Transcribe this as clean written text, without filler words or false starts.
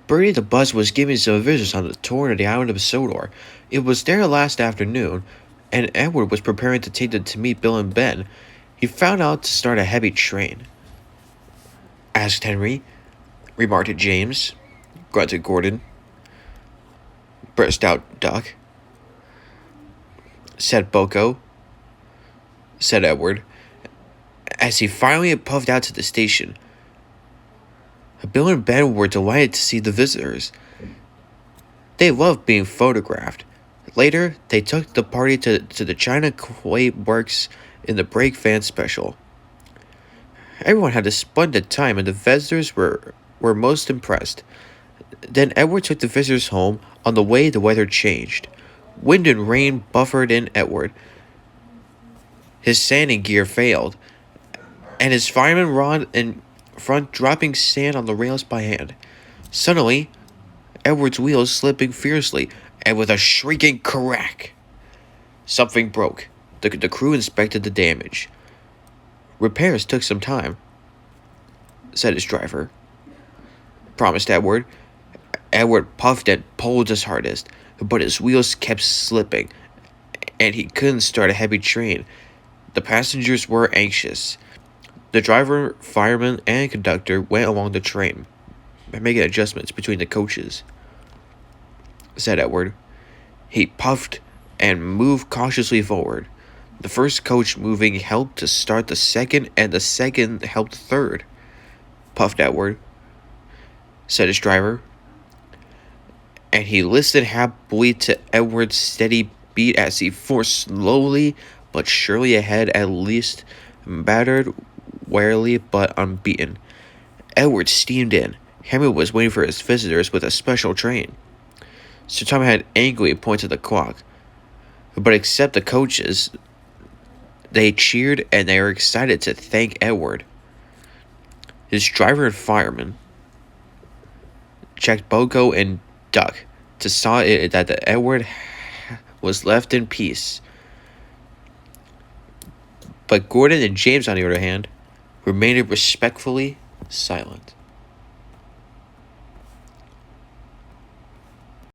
Bertie the bus was giving some visitors on the tour of the island of Sodor. It was their last afternoon, and Edward was preparing to take them to meet Bill and Ben. He found out to start a heavy train. Asked Henry, remarked James, grunted Gordon, burst out Duck, said Boko, said Edward, as he finally puffed out to the station. Bill and Ben were delighted to see the visitors. They loved being photographed. Later, they took the party to the China Clay Works in the Break Fan Special. Everyone had a splendid time, and the visitors were most impressed. Then Edward took the visitors home. On the way, the weather changed. Wind and rain buffered in Edward. His sanding gear failed, and his fireman rod in front dropping sand on the rails by hand. Suddenly, Edward's wheels slipping fiercely, and with a shrieking crack, something broke. The crew inspected the damage. Repairs took some time, said his driver, promised Edward. Edward puffed and pulled his hardest, but his wheels kept slipping, and he couldn't start a heavy train. The passengers were anxious. The driver, fireman, and conductor went along the train, making adjustments between the coaches, said Edward. He puffed and moved cautiously forward. The first coach moving helped to start the second, and the second helped the third, puffed Edward, said his driver. And he listened happily to Edward's steady beat as he forced slowly but surely ahead, at least battered, warily but unbeaten. Edward steamed in. Henry was waiting for his visitors with a special train. Sir Tom had angrily pointed the clock. But except the coaches, they cheered and they were excited to thank Edward. His driver and fireman checked Boko and Duck to saw that the Edward was left in peace. But Gordon and James, on the other hand, remained respectfully silent.